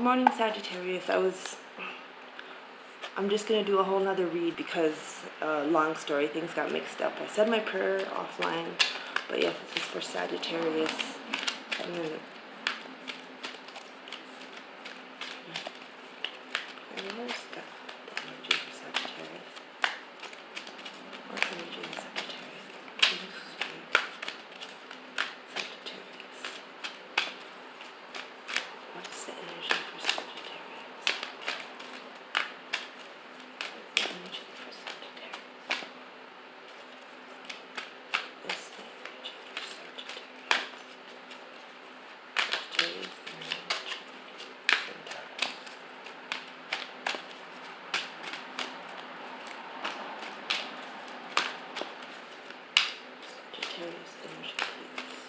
Good morning, Sagittarius. I'm just going to do a whole nother read because, long story, things got mixed up. I said my prayer offline, but yes, this is for Sagittarius. And then, where's the energy for Sagittarius? What's energy in Sagittarius? Sagittarius. What's the energy for Sagittarius? Energy for Sagittarius. What's the energy for Sagittarius? Sagittarius energy. Sagittarius energy, please.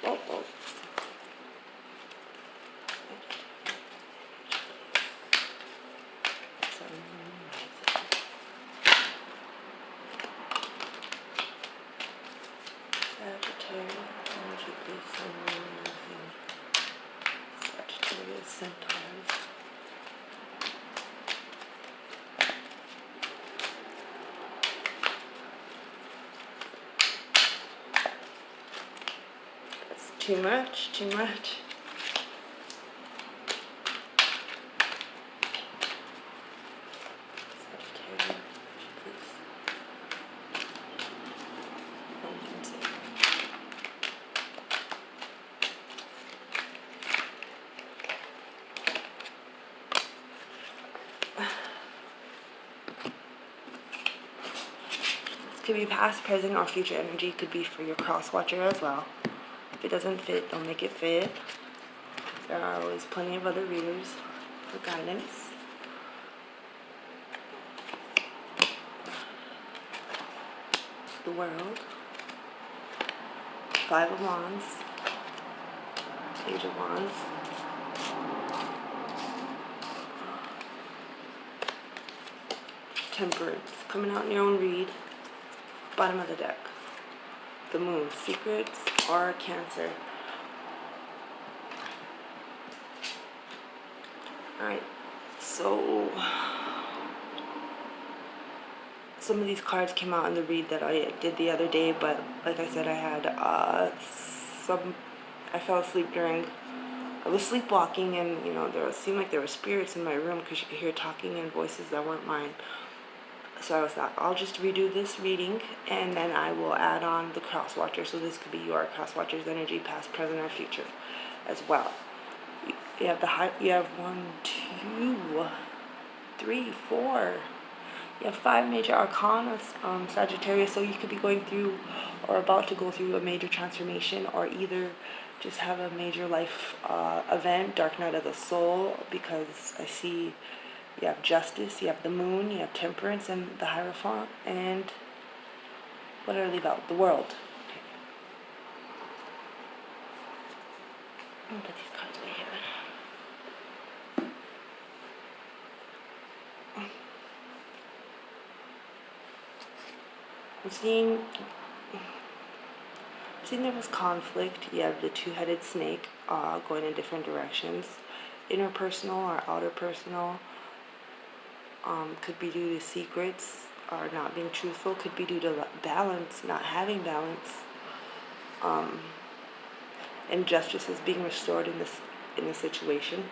Oh, oh. Sagittarius energy, please. Sagittarius centaurs. That's too much, too much. Sagittarius, please. Could be past, present, or future energy. Could be for your cross watcher as well. If it doesn't fit, don't make it fit. There are always plenty of other readers for guidance. The World. 5 of Wands. Page of Wands. Temperance. Coming out in your own read. Bottom of the deck. The Moon. Secrets or Cancer. Alright. So some of these cards came out in the read that I did the other day, but like I said, I had I fell asleep I was sleepwalking, and seemed like there were spirits in my room because you could hear talking and voices that weren't mine. So I was like, I'll just redo this reading, and then I will add on the cross watcher. So this could be your cross watcher's energy, past, present, or future, as well. You have you have 1, 2, 3, 4. You have 5 major arcana, Sagittarius. So you could be going through or about to go through a major transformation, or either just have a major life event, dark night of the soul, because I see you have Justice, you have the Moon, you have Temperance, and the Hierophant, and what did I leave out? The World. Okay. I'm gonna put these cards right here. I'm seeing there was conflict. You have the two-headed snake going in different directions. Interpersonal or outer personal. Could be due to secrets or not being truthful. Could be due to balance, not having balance. And justice is being restored in this situation.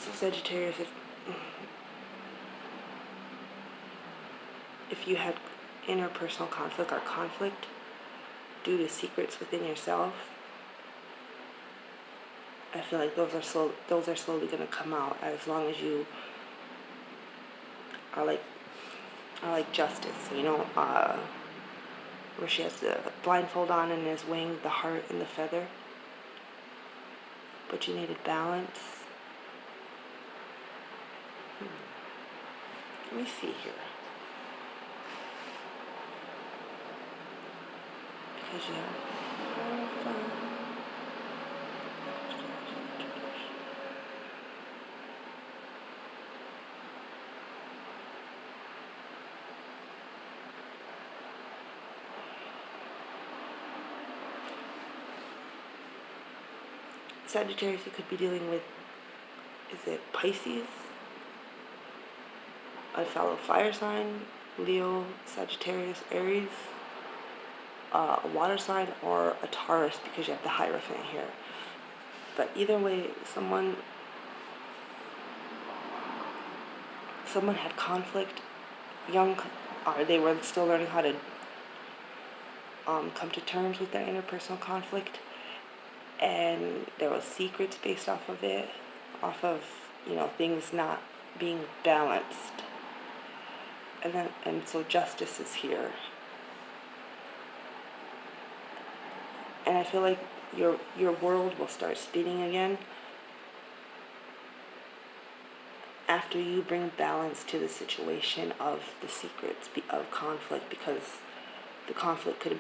So Sagittarius, if you had interpersonal conflict or conflict due to secrets within yourself, I feel like those are slowly going to come out, as long as you are like Justice, where she has the blindfold on and is weighing the heart and the feather, but you needed balance. Let me see here. Because you have Sagittarius, you could be dealing with, is it Pisces? A fellow fire sign, Leo, Sagittarius, Aries, a water sign, or a Taurus because you have the Hierophant here. But either way, someone had conflict, young, or they were still learning how to come to terms with their interpersonal conflict, and there was secrets based off of it, off of, you know, things not being balanced. And so justice is here. And I feel like your world will start spinning again after you bring balance to the situation of the secrets of conflict, because the conflict could have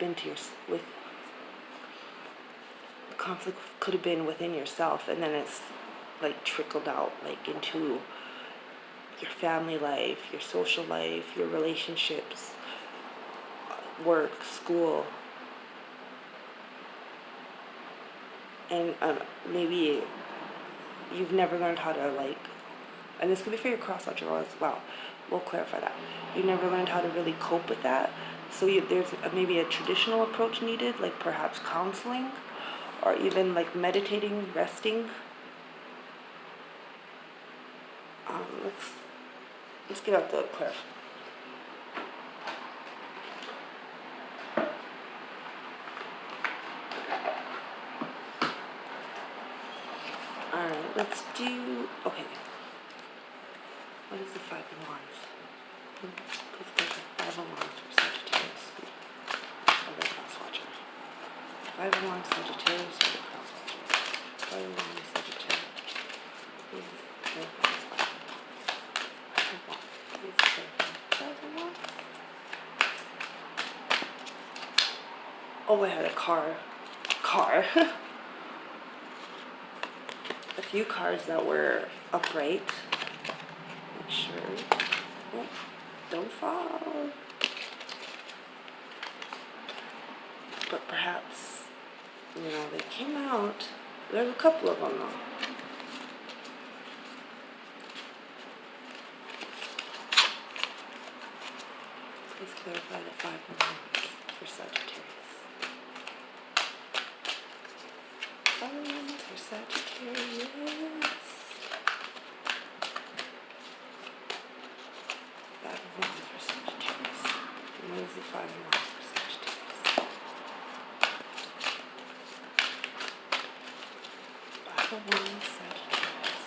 been within yourself, and then it's like trickled out like into your family life, your social life, your relationships, work, school. And maybe you've never learned how to, like, and this could be for your cross-watcher as well, we'll clarify that. You never learned how to really cope with that, so there's maybe a traditional approach needed, like perhaps counseling, or even like meditating, resting. Let's get out the clarify. Alright, let's do, okay. What is the Five of Wands? Please take the Five of Wands for Sagittarius. Or the Cross Watcher. Five of Wands, Sagittarius, or the Cross Watcher. Five of Wands, Sagittarius. Please clarify the Five of Wands. Five of Wands. Please clarify the Five of Wands. Oh, I had a car. A few cards that were upright. Make sure. Oh, don't fall. But perhaps, you know, they came out. There's a couple of them though. Please clarify the Five of Wands for Sagittarius. For Sagittarius. Five of Wands for Sagittarius. And what is the Five of Wands for Sagittarius? Five of Wands, Sagittarius.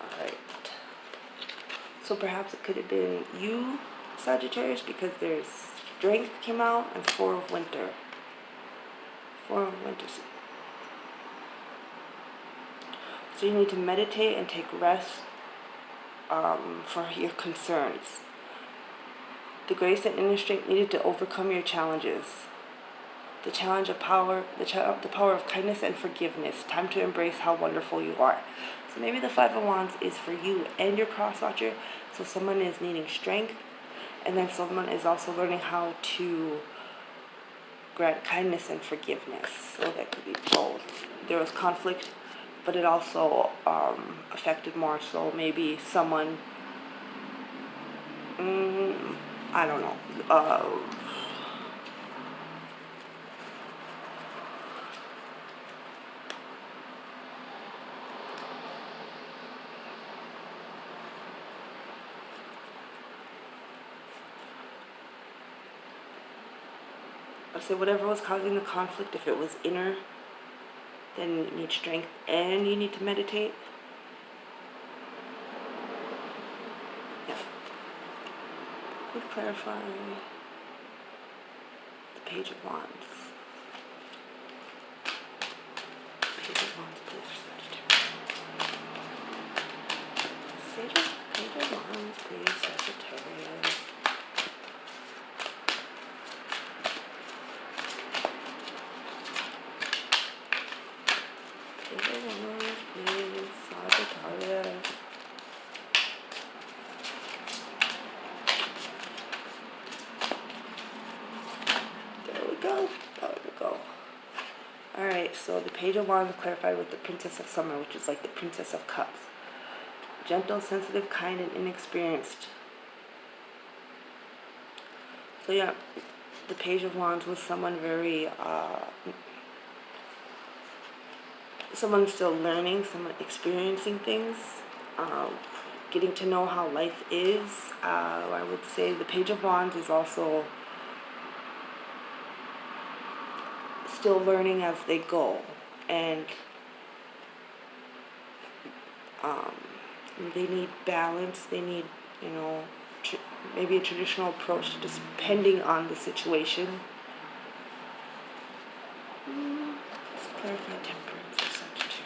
Alright. So perhaps it could have been you, Sagittarius, because there's Strength came out and Four of Winter. Four of Winter. So you need to meditate and take rest for your concerns. The grace and inner strength needed to overcome your challenges. The challenge of power, the power of kindness and forgiveness. Time to embrace how wonderful you are. So maybe the Five of Wands is for you and your cross-watcher. So someone is needing strength, and then someone is also learning how to grant kindness and forgiveness. So that could be both. There was conflict, but it also affected more so maybe someone, I don't know, I'd say whatever was causing the conflict, if it was inner, then you need strength and you need to meditate. Yeah. Would clarify the Page of Wands. Page of Wands, please, Sagittarius. Page of Wands, please, Sagittarius. There we go. Alright, so the Page Page of Wands clarified with the Princess of Summer, which is like the Princess of Cups. Gentle, sensitive, kind, and inexperienced. So yeah, the Page of Wands was someone very, someone still learning, someone experiencing things, getting to know how life is. I would say the Page of Wands is also still learning as they go, and they need balance. They need, you know, maybe a traditional approach, just depending on the situation. Let's clarify temperance for Sagittarius.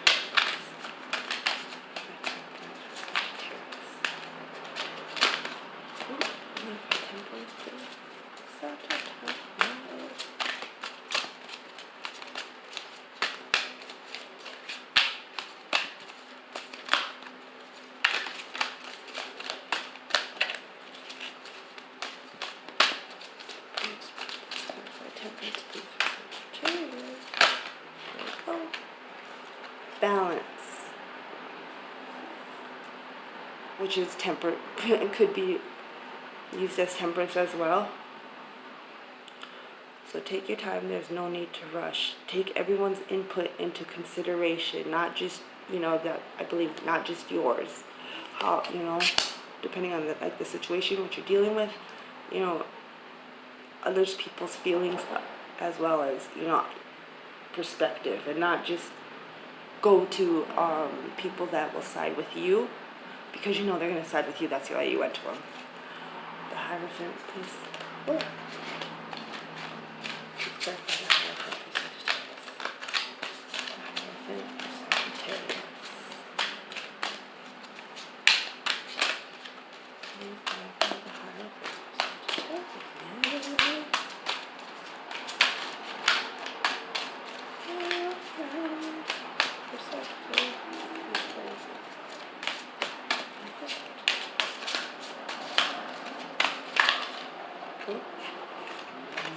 Clarify temperance for Sagittarius. Balance, which is temper, it could be used as temperance as well. So take your time. There's no need to rush. Take everyone's input into consideration, not just, you know, that I believe not just yours. How, you know, depending on the situation, what you're dealing with, you know, others people's feelings as well as, you know, perspective, and not just go to people that will side with you, because you know they're going to side with you. That's why you went to them. The Hierophant, please. Oh. Let's clarify the Hierophant for Sagittarius. The Hierophant for Sagittarius. Please clarify the Hierophant for Sagittarius.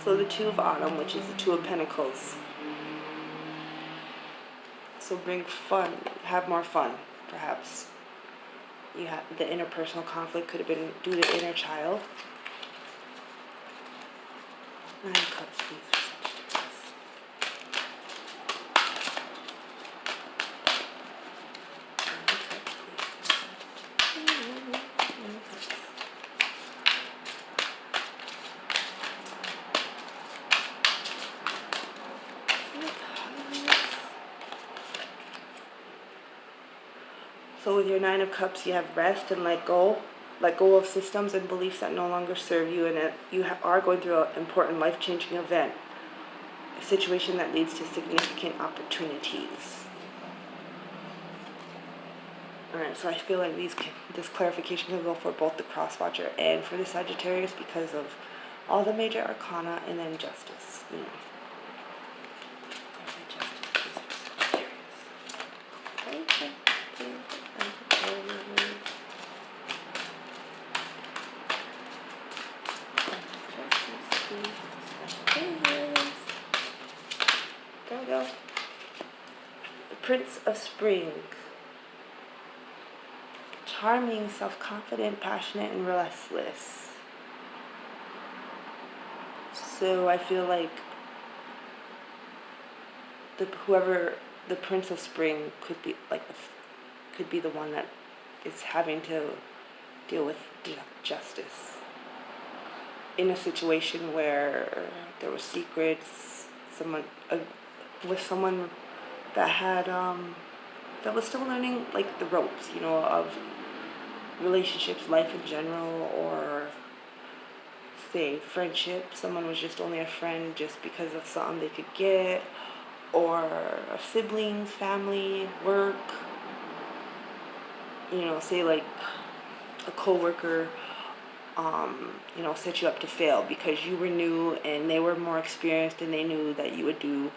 So the Two of Autumn, which is the Two of Pentacles. So bring fun, have more fun, perhaps. You have the interpersonal conflict could have been due to inner child. 9 of Cups, please. So with your 9 of Cups, you have rest and let go of systems and beliefs that no longer serve you, and that you are going through an important life-changing event, a situation that leads to significant opportunities. Alright, so I feel like this clarification can go for both the Cross-Watcher and for the Sagittarius because of all the major arcana and then justice, you know. There we go. The Prince of Spring. Charming, self-confident, passionate, and restless. So I feel like the Prince of Spring could be like could be the one that is having to deal with justice in a situation where there were secrets, with someone that had that was still learning like the ropes, you know, of relationships, life in general, or say friendship. Someone was just only a friend just because of something they could get, or siblings, family, work. You know, say like a coworker, you know, set you up to fail because you were new and they were more experienced and they knew that you would do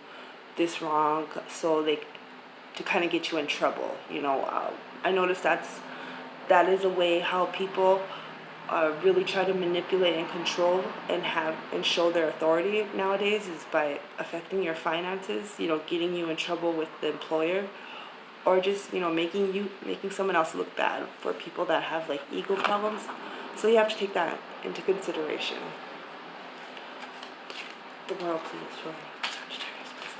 this wrong, so to kind of get you in trouble. You know, I noticed that is a way how people really try to manipulate and control and show their authority nowadays is by affecting your finances, getting you in trouble with the employer, or just, making someone else look bad for people that have like ego problems. So you have to take that into consideration. The world, please, for Sagittarius, please.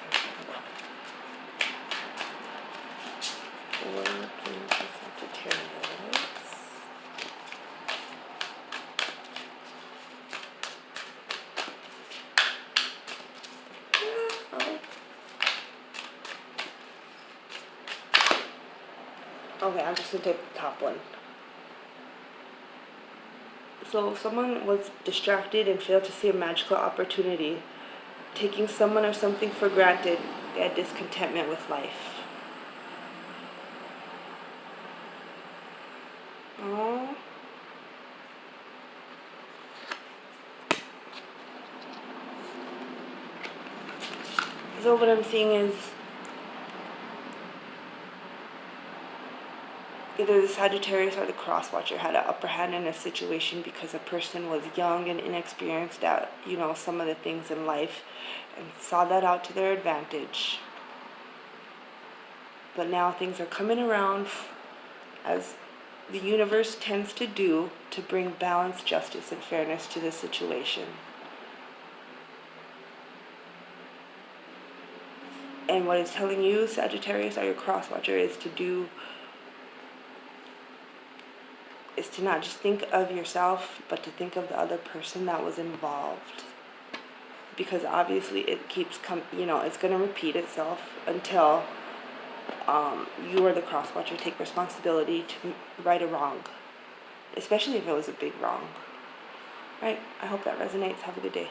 World, please, for Sagittarius. Okay, I'm just gonna take the top one. So someone was distracted and failed to see a magical opportunity. Taking someone or something for granted, they had discontentment with life. Oh. So what I'm seeing is either the Sagittarius or the cross watcher had an upper hand in a situation because a person was young and inexperienced at, some of the things in life and saw that out to their advantage. But now things are coming around as the universe tends to do to bring balance, justice, and fairness to this situation. And what it's telling you, Sagittarius, or your cross watcher, is to not just think of yourself, but to think of the other person that was involved. Because obviously it keeps it's going to repeat itself until you or the cross watcher take responsibility to right a wrong, especially if it was a big wrong. Right? I hope that resonates. Have a good day.